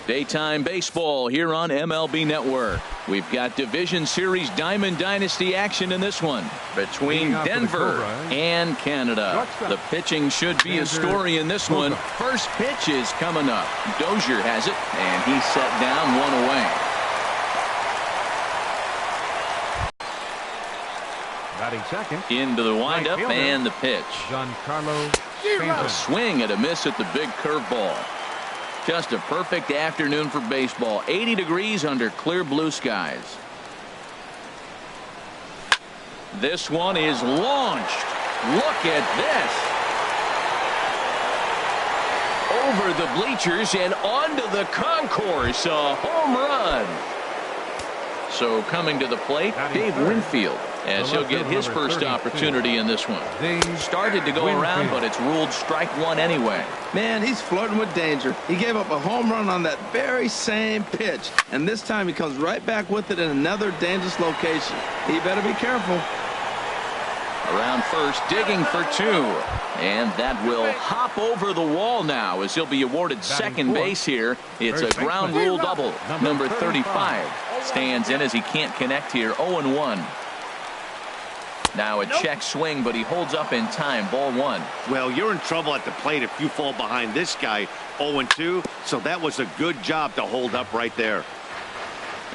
Daytime baseball here on MLB Network. We've got Division Series Diamond Dynasty action in this one between Denver and Canada. The pitching should be a story in this one. First pitch is coming up. Dozier has it, and he's set down one away. Batting second. Into the windup and the pitch. Giancarlo A swing and a miss at the big curveball. Just a perfect afternoon for baseball. 80 degrees under clear blue skies. This one is launched. Look at this. Over the bleachers and onto the concourse. A home run. So coming to the plate, Dave Winfield, as he'll get his first opportunity in this one. Started to go around, but it's ruled strike one anyway. Man, he's flirting with danger. He gave up a home run on that very same pitch, and this time he comes right back with it in another dangerous location. He better be careful. Around first, digging for two. And that will hop over the wall now as he'll be awarded second base here. It's a ground rule double. Number 35 stands in as he can't connect here. 0-1. Now a check swing, but he holds up in time. Ball one. Well, you're in trouble at the plate if you fall behind this guy. 0-2. So that was a good job to hold up right there.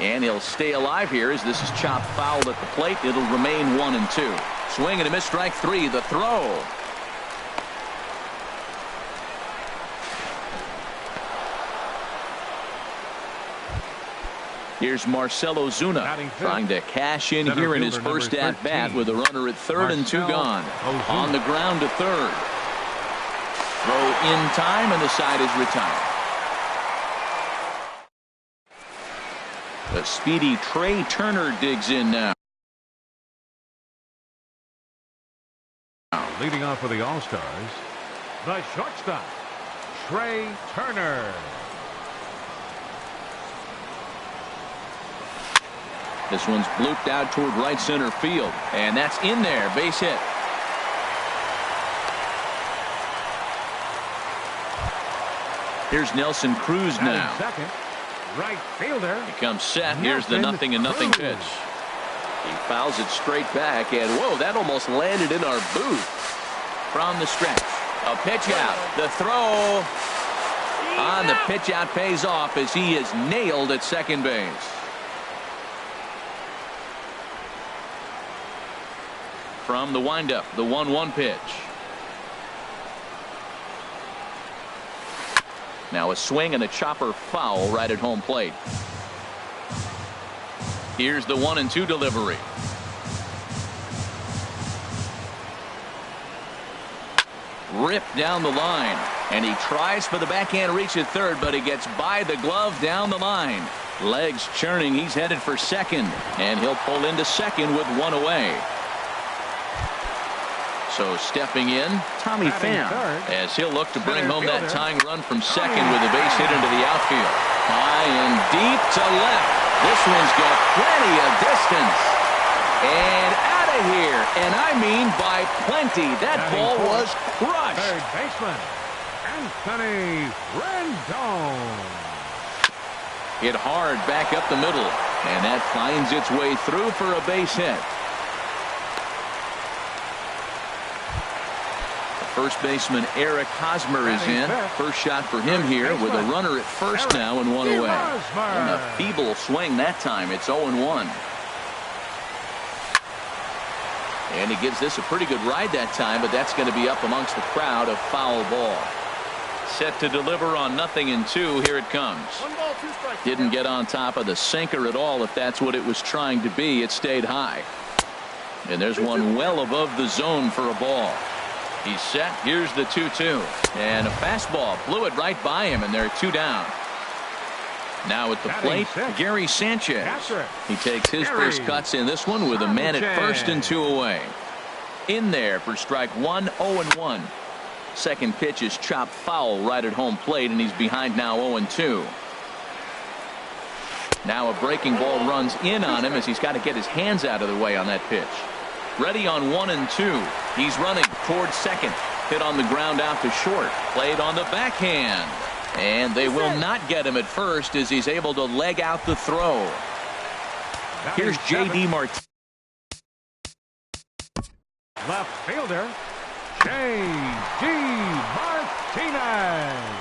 And he'll stay alive here as this is chopped foul at the plate. It'll remain 1-2. Swing and a miss, strike three. The throw. Here's Marcell Ozuna trying to cash in here in his first at bat with a runner at third and two gone. On the ground to third. Throw in time and the side is retired. The speedy Trey Turner digs in now. Leading off for the All-Stars, the shortstop, Trey Turner. This one's blooped out toward right center field, and that's in there. Base hit. Here's Nelson Cruz now. Second, right fielder. He comes set. Here's the 0-0 pitch. He fouls it straight back, and whoa, that almost landed in our booth. From the stretch, a pitch out. The throw on the pitch out pays off as he is nailed at second base. From the windup, the 1-1 pitch. Now a swing and a chopper foul right at home plate. Here's the 1-2 delivery. Ripped down the line, and he tries for the backhand reach at third, but he gets by the glove down the line. Legs churning. He's headed for second, and he'll pull into second with one away. So stepping in, Tommy Pham, as he'll look to bring home that tying run from second with a base hit into the outfield. High and deep to left. This one's got plenty of distance. And out of here. And I mean by plenty. That ball was crushed. Third baseman, Anthony Rendon. Hit hard back up the middle. And that finds its way through for a base hit. First baseman Eric Hosmer is in. First shot for him here with a runner at first now and one away. And a feeble swing that time. It's 0-1. And he gives this a pretty good ride that time, but that's going to be up amongst the crowd. A foul ball. Set to deliver on 0-2. Here it comes. Didn't get on top of the sinker at all, if that's what it was trying to be. It stayed high. And there's one well above the zone for a ball. He's set. Here's the 2-2. And a fastball blew it right by him, and they're two down. Now at the plate, Gary Sanchez. He takes his first cuts in this one with a man at first and two away. In there for strike one, 0-1. Second pitch is chopped foul right at home plate, and he's behind now 0-2. Now a breaking ball runs in on him as he's got to get his hands out of the way on that pitch. Ready on 1-2. He's running towards second. Hit on the ground out to short. Played on the backhand. And they will not get him at first as he's able to leg out the throw. Here's J.D. Martinez. Left fielder, J.D. Martinez.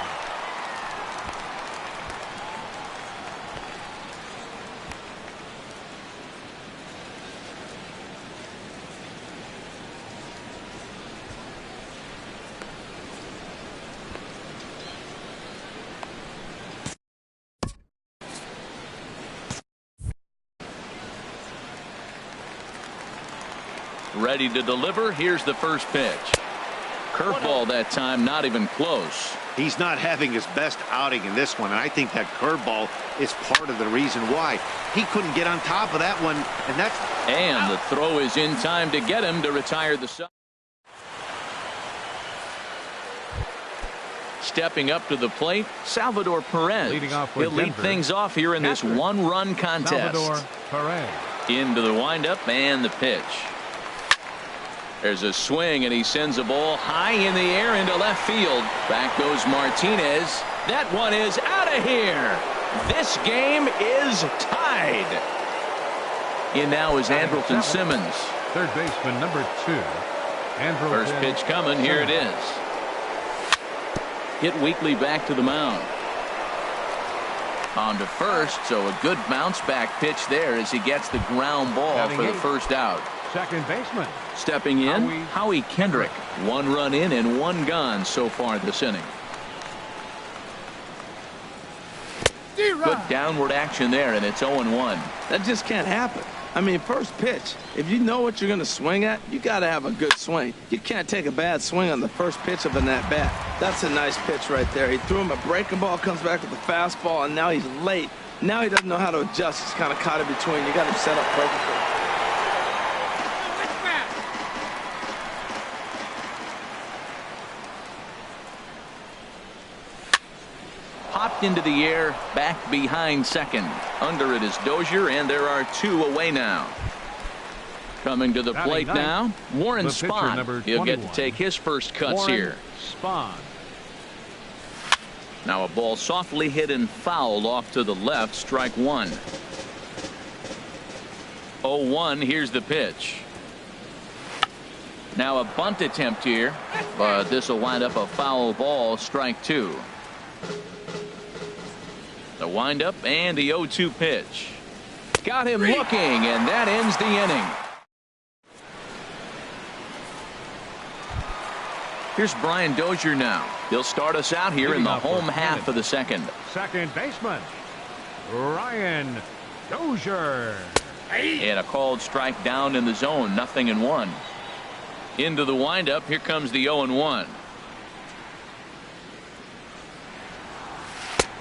Ready to deliver. Here's the first pitch. Curveball that time, not even close. He's not having his best outing in this one, and I think that curveball is part of the reason why. He couldn't get on top of that one, and the throw is in time to get him to retire the side. Stepping up to the plate, Salvador Perez. He'll lead things off here in this one-run contest. Salvador Perez. Into the windup and the pitch. There's a swing, and he sends a ball high in the air into left field. Back goes Martinez. That one is out of here. This game is tied. In now is Andrelton Simmons. Third baseman number 2. Andrelton. First pitch coming. Here it is. Hit weakly back to the mound. On to first, so a good bounce back pitch there as he gets the ground ball for the first out. Second baseman. Stepping in, Howie Kendrick. 1 run in and 1 gone so far this inning. Good downward action there, and it's 0-1. That just can't happen. I mean, first pitch, if you know what you're going to swing at, you got to have a good swing. You can't take a bad swing on the first pitch of an at-bat. That's a nice pitch right there. He threw him a breaking ball, comes back with a fastball, and now he's late. Now he doesn't know how to adjust. He's kind of caught in between. You got him set up perfectly. Popped into the air, back behind second. Under it is Dozier, and there are 2 away now. Coming to the plate now, Warren Spahn. He'll get to take his first cuts here. Spahn. Now a ball softly hit and fouled off to the left, strike 1. 0-1, here's the pitch. Now a bunt attempt here, but this will wind up a foul ball, strike 2. The windup and the 0-2 pitch. Got him looking, and that ends the inning. Here's Brian Dozier now. He'll start us out here in the home half of the second. Second baseman, Brian Dozier. And a called strike down in the zone, 0-1. Into the windup, here comes the 0-1.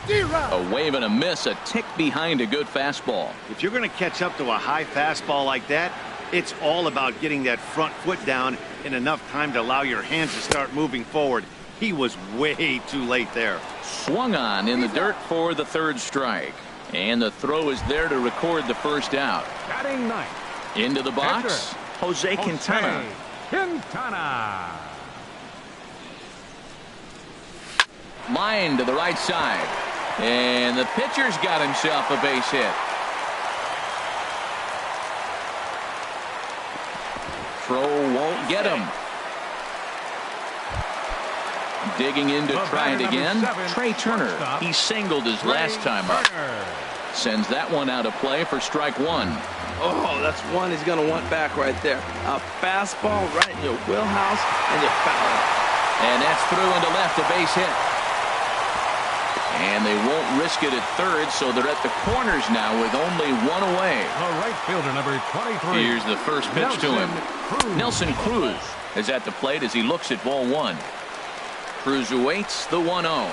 A wave and a miss, a tick behind a good fastball. If you're going to catch up to a high fastball like that, it's all about getting that front foot down in enough time to allow your hands to start moving forward. He was way too late there. Swung on in the dirt for the 3rd strike. And the throw is there to record the first out. Batting ninth. Into the box, Jose Quintana. Line to the right side. And the pitcher's got himself a base hit. Throw won't get him. Digging in to try it again. Trey Turner. He singled his last time up. Sends that one out of play for strike 1. Oh, that's one he's going to want back right there. A fastball right in your wheelhouse, and you foul it. And that's through into left, a base hit. And they won't risk it at 3rd, so they're at the corners now with only 1 away. The right fielder, number 23. Here's the first pitch to him. Nelson Cruz is at the plate as he looks at ball 1. Cruz awaits the 1-0.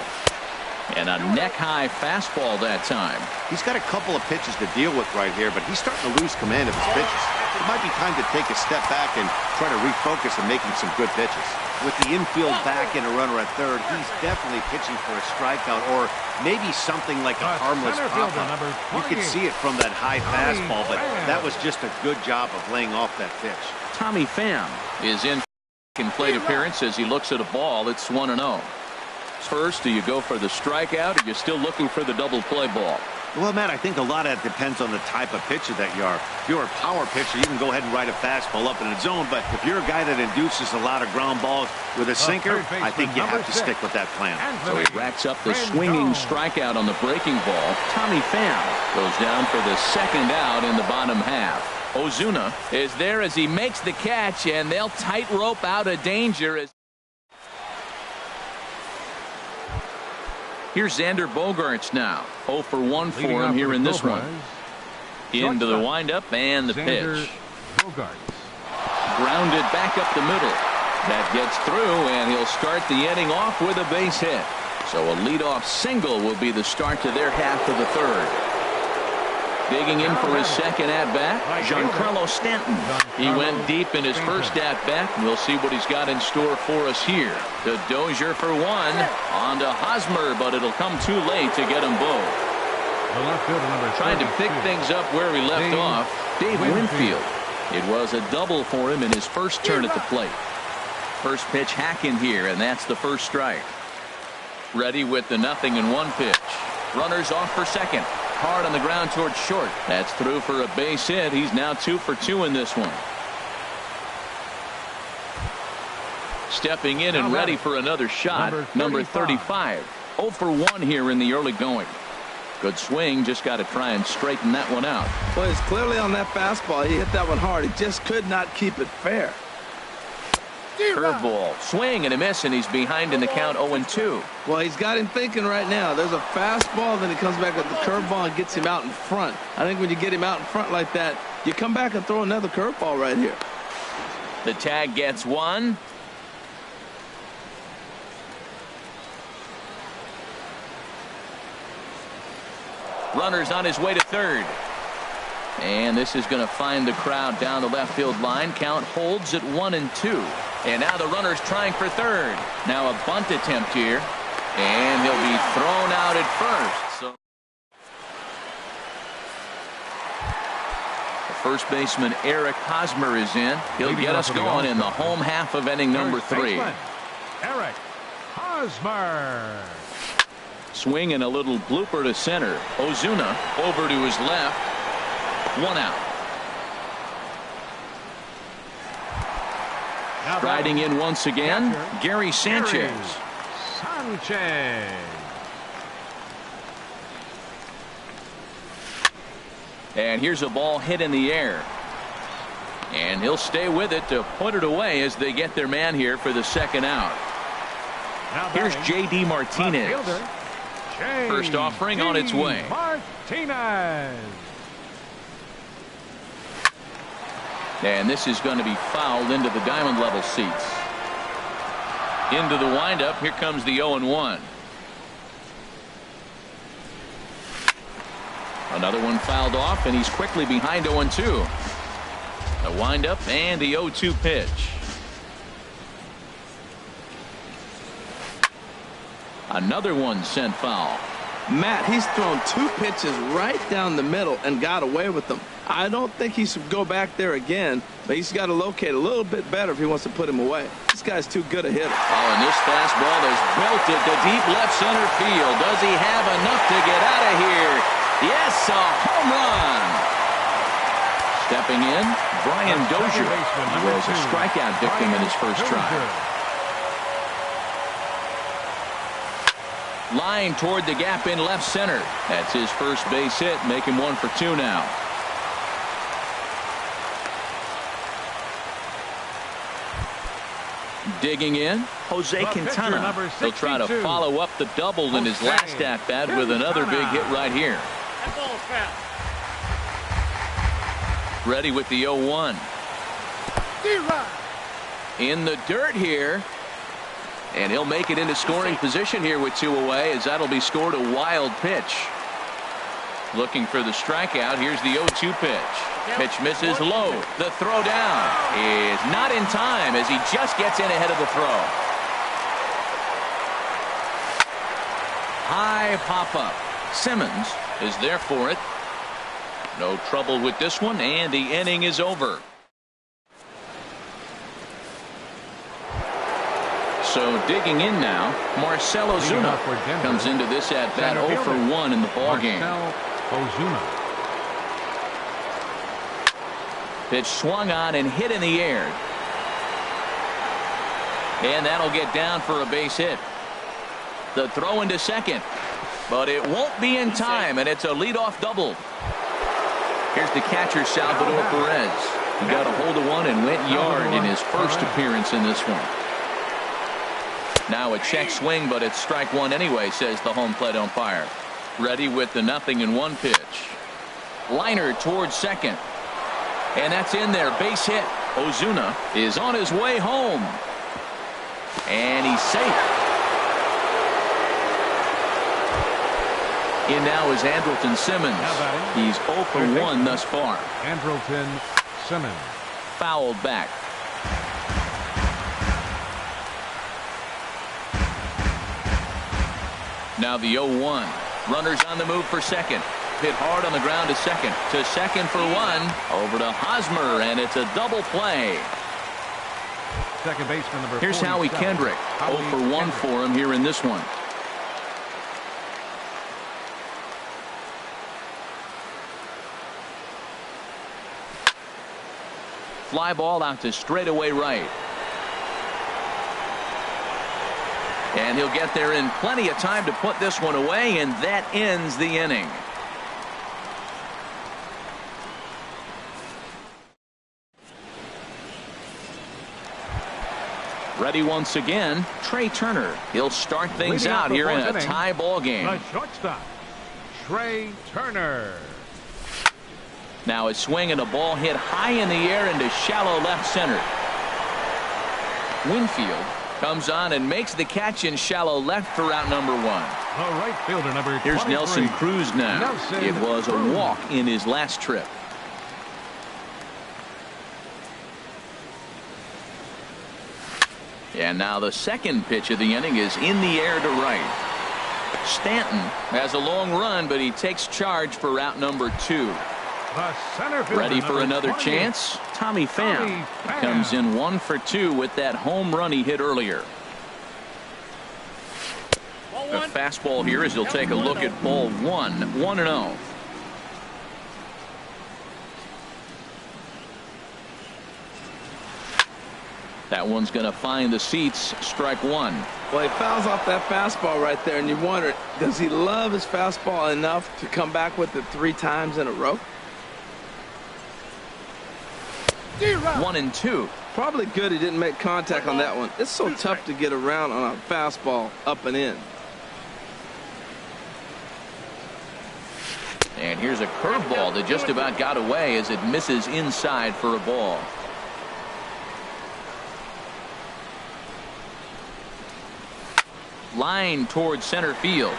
And a neck-high fastball that time. He's got a couple of pitches to deal with right here, but he's starting to lose command of his pitches. It might be time to take a step back and try to refocus on making some good pitches. With the infield back and a runner at 3rd, he's definitely pitching for a strikeout or maybe something like a harmless pop-up. You could see it from that high fastball, but that was just a good job of laying off that pitch. Tommy Pham is in plate appearance as he looks at a ball. It's 1-0. First, do you go for the strikeout, or you're still looking for the double play ball? Well, Matt, I think a lot of that depends on the type of pitcher that you are. If you're a power pitcher, you can go ahead and ride a fastball up in the zone. But if you're a guy that induces a lot of ground balls with a sinker, I think you have to stick with that plan. So he racks up the swinging strikeout on the breaking ball. Tommy Pham goes down for the second out in the bottom half. Ozuna is there as he makes the catch, and they'll tightrope out of danger. Here's Xander Bogaerts now. 0 for 1 for him here in this one. Into the windup and the pitch. Grounded back up the middle. That gets through, and he'll start the inning off with a base hit. So a leadoff single will be the start to their half of the third. Digging in for his second at-bat, Giancarlo Stanton. He went deep in his first at-bat. We'll see what he's got in store for us here. The Dozier for one. On to Hosmer, but it'll come too late to get them both. Trying to pick things up where he left off, Dave Winfield. It was a double for him in his first turn at the plate. First pitch hacking here, and that's the first strike. Ready with the 0-1 pitch. Runners off for second. Hard on the ground towards short. That's through for a base hit. He's now 2 for 2 in this one. Stepping in and ready for another shot. Number 35. 0 for 1 here in the early going. Good swing. Just got to try and straighten that one out. Well, he's clearly on that fastball. He hit that one hard. He just could not keep it fair. Curveball, swing and a miss, and he's behind in the count 0-2. Well, he's got him thinking right now. There's a fastball, then he comes back with the curveball and gets him out in front. I think when you get him out in front like that, you come back and throw another curveball right here. The tag gets one. Runner's on his way to third. And this is going to find the crowd down the left field line. Count holds at 1-2. And now the runner's trying for third. Now a bunt attempt here. And he'll be thrown out at first. So the first baseman Eric Hosmer is in. He'll get us going in the home half of inning number 3. Eric Hosmer. Swing and a little blooper to center. Ozuna over to his left. 1 out. Riding in once again, Gary Sanchez. And here's a ball hit in the air. And he'll stay with it to put it away as they get their man here for the second out. Here's J.D. Martinez. First offering on its way. Martinez. And this is going to be fouled into the diamond level seats. Into the windup. Here comes the 0-1. Another one fouled off, and he's quickly behind 0-2. The windup and the 0-2 pitch. Another one sent foul. Matt, he's thrown 2 pitches right down the middle and got away with them. I don't think he should go back there again, but he's got to locate a little bit better if he wants to put him away. This guy's too good a hitter. Oh, and this fastball is belted to deep left center field. Does he have enough to get out of here? Yes, a home run. Stepping in, Brian Dozier. He was a strikeout victim in his first try. Line toward the gap in left center. That's his first base hit. Make him 1 for 2 now. Digging in, Jose Quintana. He'll try to follow up the double in his last at-bat with another big hit right here. Ready with the 0-1. In the dirt here. And he'll make it into scoring position here with 2 away, as that'll be scored a wild pitch. Looking for the strikeout. Here's the 0-2 pitch. Pitch misses low. The throw down is not in time as he just gets in ahead of the throw. High pop-up. Simmons is there for it. No trouble with this one, and the inning is over. So digging in now, Marcell Ozuna comes into this at bat 0 for 1 in the ball game. Ozuna. Pitch swung on and hit in the air. And that'll get down for a base hit. The throw into second. But it won't be in time, and it's a leadoff double. Here's the catcher, Salvador Perez. He got a hold of one and went yard in his first appearance in this one. Now a check swing, but it's strike one anyway, says the home plate umpire. Ready with the 0-1 pitch. Liner towards second. And that's in there. Base hit. Ozuna is on his way home. And he's safe. In now is Andrelton Simmons. He's 0 for 1 thus far. Andrelton Simmons. Fouled back. Now the 0-1. Runners on the move for second. Hit hard on the ground to second. To second for one. Over to Hosmer, and it's a double play. Second baseman number 47. Here's Howie Kendrick. 0 for 1 for him here in this one. Fly ball out to straightaway right. And he'll get there in plenty of time to put this one away, and that ends the inning. Ready once again, Trey Turner. He'll start things out here in a tie ball game. The shortstop, Trey Turner. Now a swing and a ball hit high in the air into shallow left center. Winfield comes on and makes the catch in shallow left for out number 1. The right fielder number 23. Here's Nelson Cruz now. Nelson it was a Cruz. walk in his last trip. And now the second pitch of the inning is in the air to right. Stanton has a long run, but he takes charge for route number 2. The center fielder Ready for another 20. chance? Tommy Pham. Pham. He comes in 1 for 2 with that home run he hit earlier. A fastball here as he'll take a look at ball 1. 1-0. That one's going to find the seats. Strike 1. Well, he fouls off that fastball right there, and you wonder, does he love his fastball enough to come back with it 3 times in a row? 1-2. Probably good he didn't make contact on that one. It's so tough to get around on a fastball up and in. And here's a curveball that just about got away as it misses inside for a ball. Line towards center field.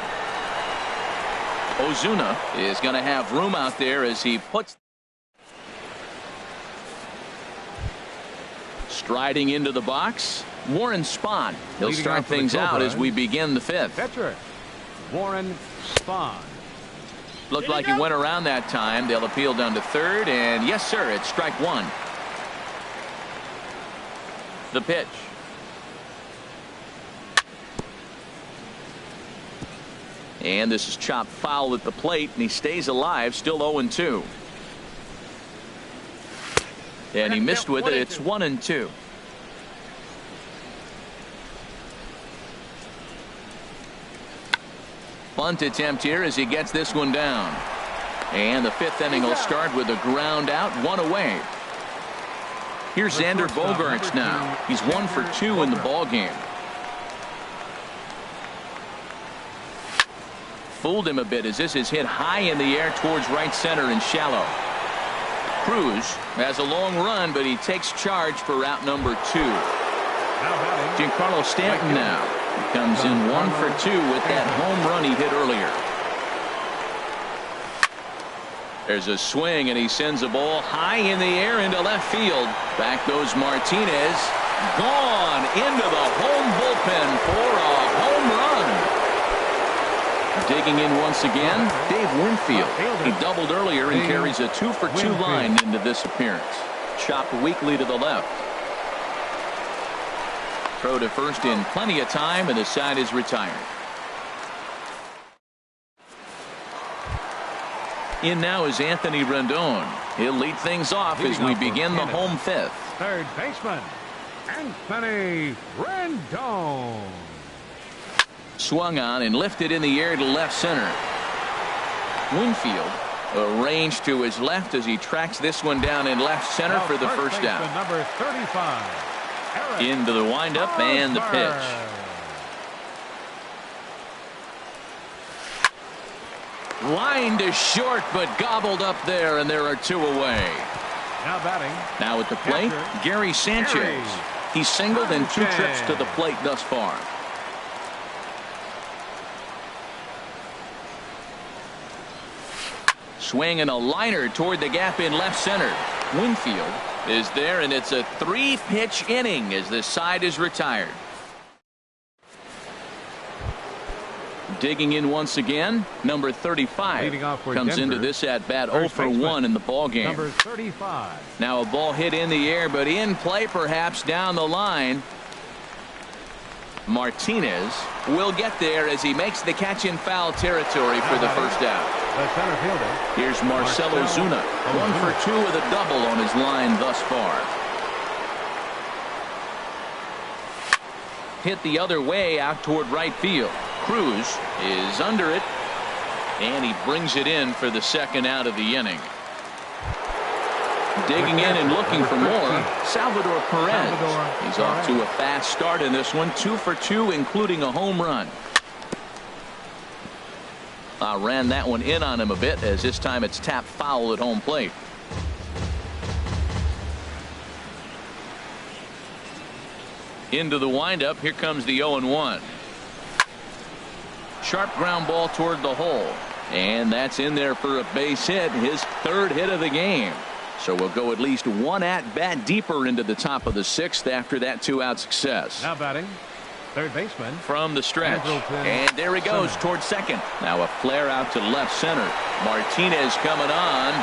Ozuna is going to have room out there as he puts. Striding into the box, Warren Spahn. He'll Leading start off for the things out Cobras. as we begin the 5th. Catcher, Warren Spahn. Looked like he went around that time. They'll appeal down to 3rd, and yes, sir, it's strike 1. The pitch. And this is chopped foul at the plate, and he stays alive, still 0-2. And he missed with it. It's 1-2. Bunt attempt here as he gets this one down. And the 5th inning will start with a ground out, 1 away. Here's Xander Bogaerts now. He's 1 for 2 in the ball game. Fooled him a bit as this is hit high in the air towards right center and shallow. Cruz has a long run, but he takes charge for route number 2. Giancarlo Stanton now. He comes in 1 for 2 with that home run he hit earlier. There's a swing, and he sends a ball high in the air into left field. Back goes Martinez. Gone into the home bullpen for a home run. Digging in once again, Dave Winfield. He doubled earlier and carries a 2 for 2 line into this appearance. Chopped weakly to the left. Throw to first in plenty of time, and the side is retired. In now is Anthony Rendon. He'll lead things off as we begin the home fifth. Third baseman, Anthony Rendon. Swung on and lifted in the air to left center. Winfield arranged to his left as he tracks this one down in left center for the first down. Number 35. Eric Into the windup and the pitch. Line to short, but gobbled up there, and there are 2 away. Now batting. Now at the plate, Gary Sanchez. He's singled in 2 trips to the plate thus far. Swing and a liner toward the gap in left center. Winfield is there, and it's a 3-pitch inning as this side is retired. Digging in once again, number 35 comes into this at bat 0 for 1 in the ball game. Number 35. Now a ball hit in the air, but in play perhaps down the line. Martinez will get there as he makes the catch in foul territory for the first out. The center fielder. Here's Marcell Ozuna, 1 for 2 with a double on his line thus far. Hit the other way out toward right field. Cruz is under it, and he brings it in for the second out of the inning. Digging in and looking for more, Salvador Perez. He's off to a fast start in this one, 2 for 2, including a home run. Ran that one in on him a bit, as this time it's tapped foul at home plate. Into the windup, here comes the 0-1. Sharp ground ball toward the hole, and that's in there for a base hit, his 3rd hit of the game. So we'll go at least 1 at bat deeper into the top of the 6th after that 2-out success. Now batting, third baseman from the stretch, and there he goes towards second. Now a flare out to left center. Martinez coming on.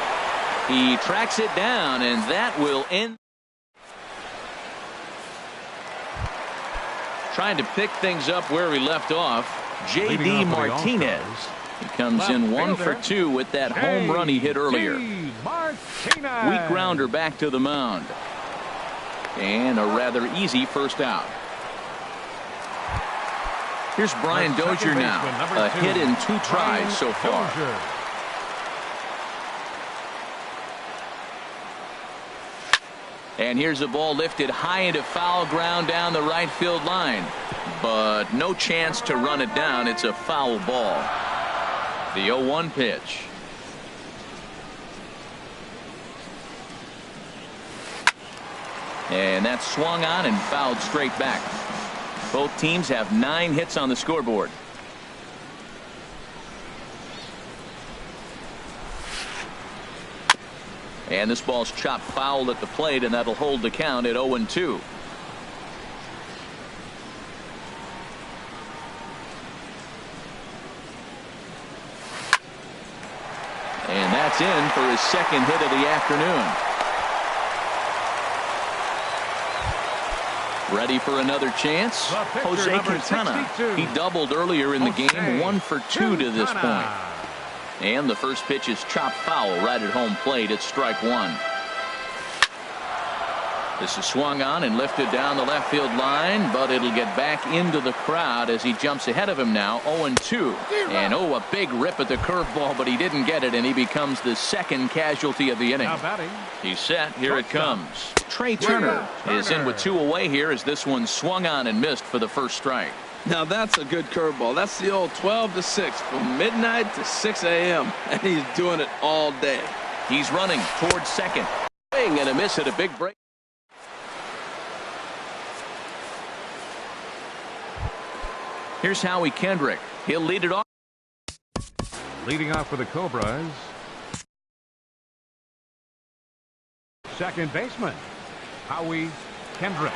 He tracks it down, and that will end. Trying to pick things up where we left off, J.D. Martinez. He comes in 1 for 2 with that home run he hit earlier. Weak grounder back to the mound. And a rather easy first out. Here's Brian Dozier now. A hit in 2 tries so far. And here's the ball lifted high into foul ground down the right field line. But no chance to run it down. It's a foul ball. The 0-1 pitch. And that's swung on and fouled straight back. Both teams have 9 hits on the scoreboard. And this ball's chopped foul at the plate, and that'll hold the count at 0-2. And that's in for his 2nd hit of the afternoon. Ready for another chance? Jose Quintana. He doubled earlier in the game, 1 for 2 to this point. And the first pitch is chopped foul right at home plate. It's strike 1. This is swung on and lifted down the left field line, but it'll get back into the crowd as he jumps ahead of him now. 0-2. And a big rip at the curveball, but he didn't get it, and he becomes the 2nd casualty of the inning. He's set. Here it comes. Trey Turner is in with 2 away here as this one swung on and missed for the first strike. Now that's a good curveball. That's the old 12 to 6 from midnight to 6 a.m. and he's doing it all day. He's running towards second. And a miss at a big break. Here's Howie Kendrick. He'll lead it off. Leading off for the Cobras, second baseman, Howie Kendrick.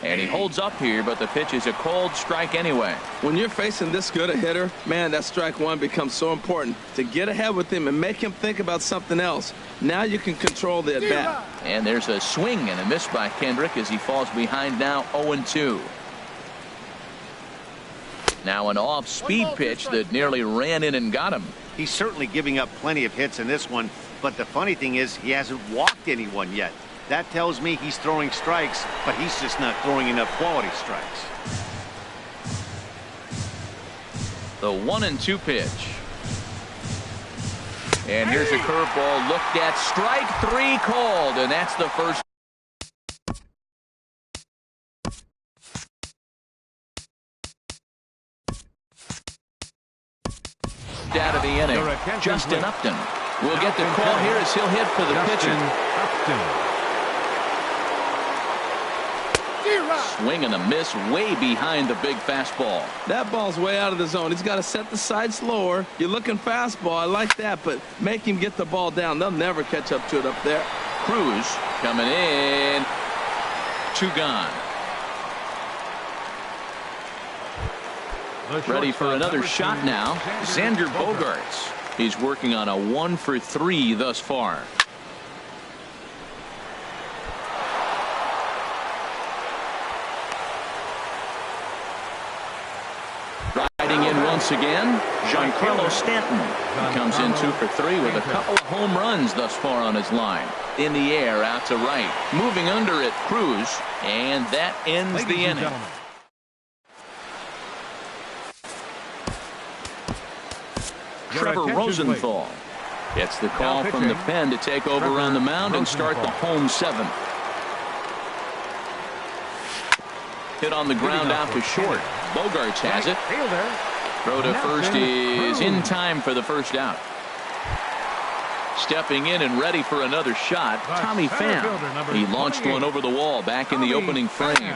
And he holds up here, but the pitch is a cold strike anyway. When you're facing this good a hitter, man, that strike one becomes so important to get ahead with him and make him think about something else. Now you can control the at-bat. And there's a swing and a miss by Kendrick as he falls behind now 0-2. Now an off-speed pitch that nearly ran in and got him. He's certainly giving up plenty of hits in this one, but the funny thing is he hasn't walked anyone yet. That tells me he's throwing strikes, but he's just not throwing enough quality strikes. The 1-2 pitch. And here's a curveball looked at. Strike three called, and that's the first. Out of the inning. Justin Upton will get the call here as he'll hit for the pitcher. Swing and a miss way behind the big fastball. That ball's way out of the zone. He's got to set the side slower. You're looking fastball. I like that, but make him get the ball down. They'll never catch up to it up there. Cruz coming in. 2 gone. Ready for another shot now. Xander Bogaerts. He's working on a 1 for 3 thus far. Riding in once again, Giancarlo Stanton. He comes in 2 for 3 with a couple of home runs thus far on his line. In the air, out to right. Moving under it, Cruz. And that ends the inning. Trevor Rosenthal gets the call from the pen to take over on the mound and start the home 7th. Hit on the ground out to short. Bogaerts has it. Throw to first is in time for the first out. Stepping in and ready for another shot, Tommy Pham. He launched one over the wall back in the opening frame.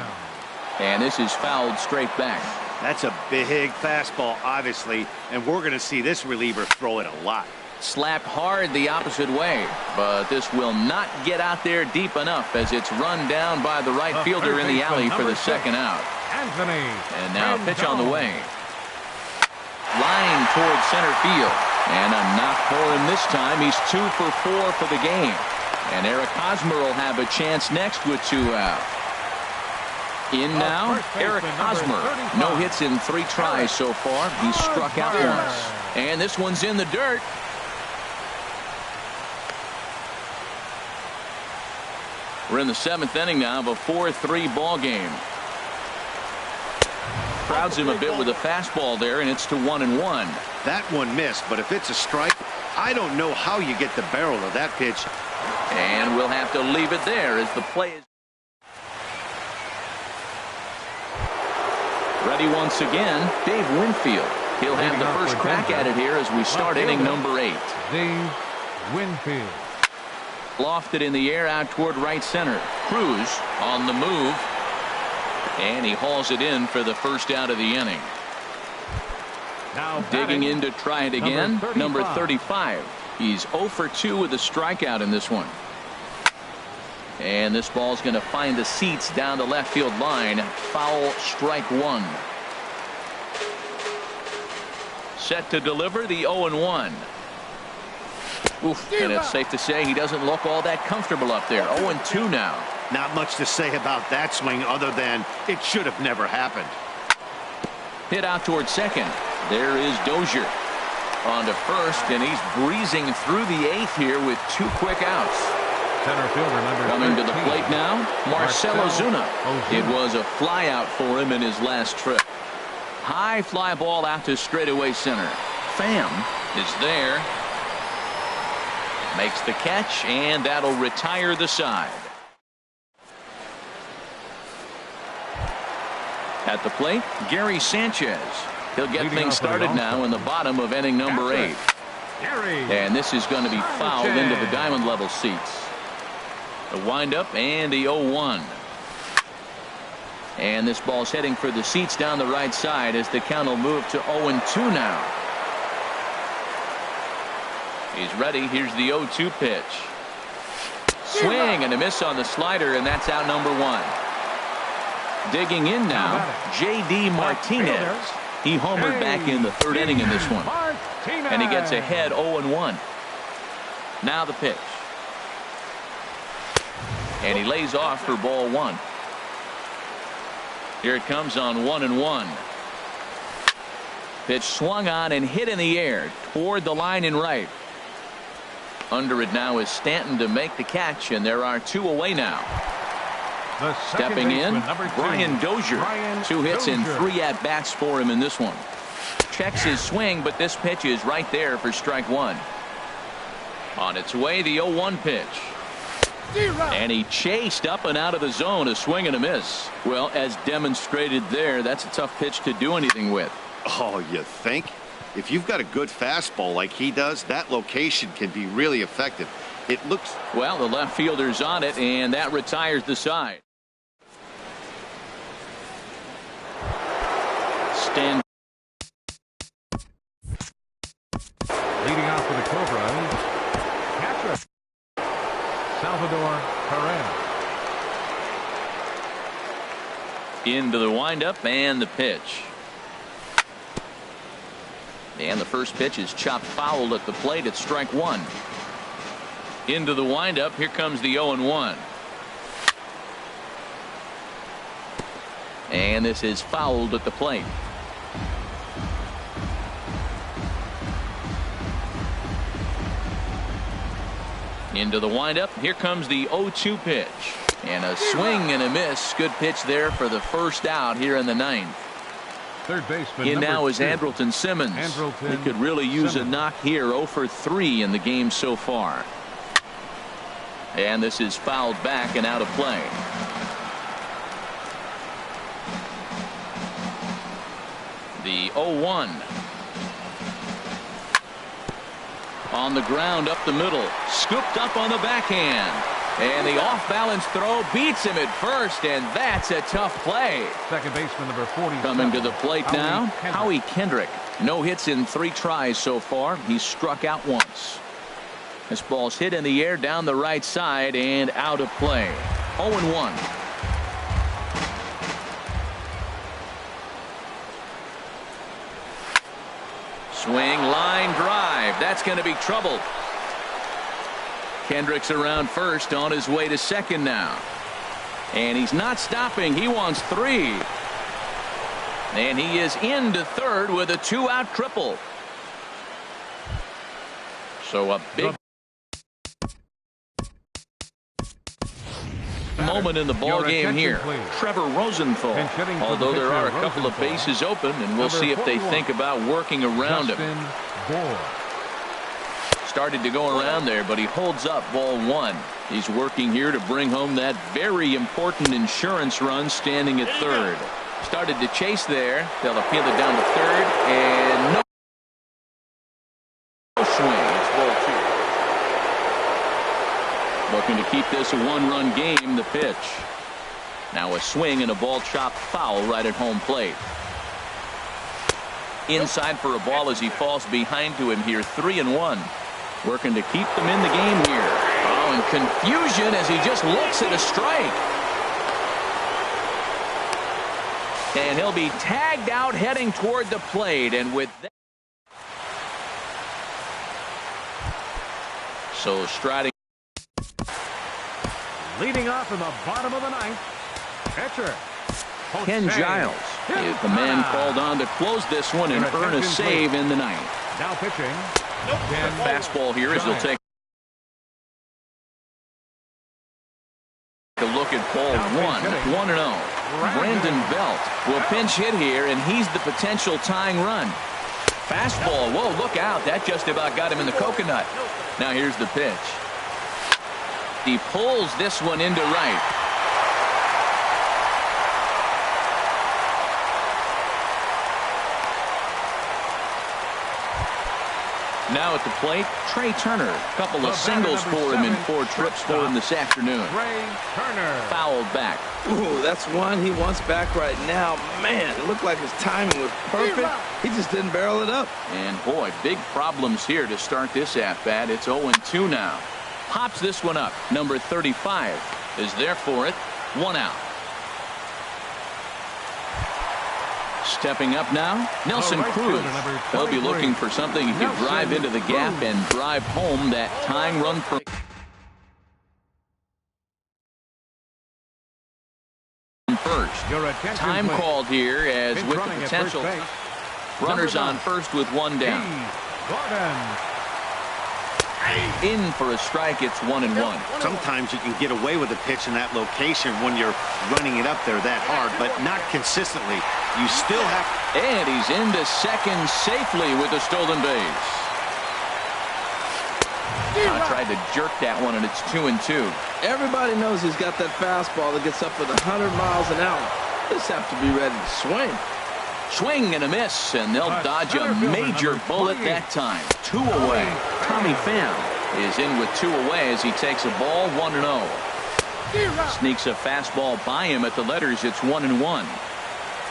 And this is fouled straight back. That's a big fastball, obviously, and we're going to see this reliever throw it a lot. Slapped hard the opposite way, but this will not get out there deep enough as it's run down by the right fielder in the alley for the second out. And now pitch on the way. Line towards center field. And a knock for him this time. He's 2 for 4 for the game. And Eric Hosmer will have a chance next with 2 out. In now, Eric Hosmer. No hits in 3 tries so far. He's struck out once. And this one's in the dirt. We're in the 7th inning now of a 4-3 ball game. Crowds him a bit with a fastball there, and it's to 1-1. That one missed, but if it's a strike, I don't know how you get the barrel of that pitch. And we'll have to leave it there as the play is ready once again. Dave Winfield. He'll have the first crack at it here as we start inning number 8. Dave Winfield. Lofted in the air out toward right center. Cruz on the move. And he hauls it in for the first out of the inning. Now digging in to try it again. Number 35. He's 0 for 2 with a strikeout in this one. And this ball's going to find the seats down the left field line. Foul, strike 1. Set to deliver the 0-1. Oof, and it's safe to say he doesn't look all that comfortable up there. 0-2 now. Not much to say about that swing other than it should have never happened. Hit out towards second. There is Dozier on to first, and he's breezing through the 8th here with 2 quick outs. Center fielder number coming 13. to the plate now, Marcell Ozuna. It was a fly out for him in his last trip. High fly ball out to straightaway center. Pham is there. Makes the catch, and that'll retire the side. At the plate, Gary Sanchez. He'll get things started now in the bottom of inning number 8. And this is going to be fouled into the diamond level seats. The windup and the 0-1. And this ball's heading for the seats down the right side as the count will move to 0-2 now. He's ready. Here's the 0-2 pitch. Swing and a miss on the slider, and that's out number 1. Digging in now, J.D. Martinez. He homered back in the third inning in this one. And he gets ahead 0-1. Now the pitch. And he lays off for ball one. Here it comes on 1-1. Pitch swung on and hit in the air toward the line in right. Under it now is Stanton to make the catch, and there are two away now. Stepping in, Brian Dozier. 2 hits and 3 at-bats for him in this one. Checks his swing, but this pitch is right there for strike one. On its way, the 0-1 pitch. And he chased up and out of the zone, a swing and a miss. Well, as demonstrated there, that's a tough pitch to do anything with. Oh, you think? If you've got a good fastball like he does, that location can be really effective. It looks... Well, the left fielder's on it, and that retires the side. Stand. Leading off for the Cobras, catcher Salvador Perez. Into the windup and the pitch. And the first pitch is chopped foul at the plate at strike one. Into the windup. Here comes the 0-1. And this is fouled at the plate. Into the windup. Here comes the 0-2 pitch. And a swing and a miss. Good pitch there for the first out here in the ninth. Third baseman. In now is 2. Andrelton Simmons. He could really use a knock here. 0 for 3 in the game so far. And this is fouled back and out of play. The 0-1. On the ground up the middle. Scooped up on the backhand. And the off-balance throw beats him at first, and that's a tough play. Second baseman number 40. Coming to the plate now, Howie Kendrick. No hits in 3 tries so far. He's struck out once. This ball's hit in the air down the right side and out of play. 0-1. Swing, line drive. That's going to be trouble. Kendrick's around first, on his way to second now. And he's not stopping. He wants 3. And he is into third with a 2-out triple. So a big moment in the ball game here. Trevor Rosenthal. Although there are a couple of bases open, and we'll see if they think about working around him. Started to go around there, but he holds up ball one. He's working here to bring home that very important insurance run, standing at third. Started to chase there. They'll appeal it down to third, and no swing. It's ball 2. Looking to keep this a 1-run game. The pitch. Now a swing and a ball chopped foul right at home plate. Inside for a ball as he falls behind to him here. 3-1. Working to keep them in the game here. Oh, and confusion as he just looks at a strike. And he'll be tagged out heading toward the plate. And with that. So striding. Leading off in the bottom of the ninth. Pitcher. Ken Giles is the man called on to close this one and earn a save in the ninth. Now pitching. Fastball here as he'll take a look at ball 1-0. Brandon Belt will pinch hit here, and he's the potential tying run. Fastball. Whoa, look out. That just about got him in the coconut. Now here's the pitch. He pulls this one into right. Now at the plate, Trey Turner. A couple of singles for him in 4 trips for him this afternoon. Trey Turner. Fouled back. Ooh, that's one he wants back right now. Man, it looked like his timing was perfect. He just didn't barrel it up. And boy, big problems here to start this at-bat. It's 0-2 now. Pops this one up. Number 35 is there for it. 1 out. Stepping up now, Nelson right Cruz. fielder, number They'll be 23. looking for something he can Nelson drive into the gap Cruz. and drive home that tying run for first. Your attention, Time please. called here as Pitch with the running at first potential base, runners number on 9, first with one down. Gordon. In for a strike, it's 1-1. Sometimes you can get away with a pitch in that location when you're running it up there that hard, but not consistently. You still have... And he's into second safely with a stolen base. Tried to jerk that one, and it's 2-2. Everybody knows he's got that fastball that gets up to 100 miles an hour. Just have to be ready to swing. Swing and a miss, and they'll dodge a center fielder, major number bullet 28. that time. 2 away. Tommy Pham is in with 2 away as he takes a ball 1-0. Sneaks a fastball by him at the letters. It's 1-1.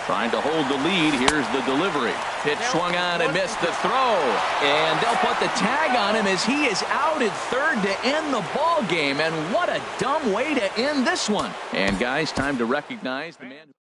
Trying to hold the lead. Here's the delivery. Pitch swung on and missed the throw. And they'll put the tag on him as he is out at third to end the ball game. And what a dumb way to end this one. And guys, time to recognize the man.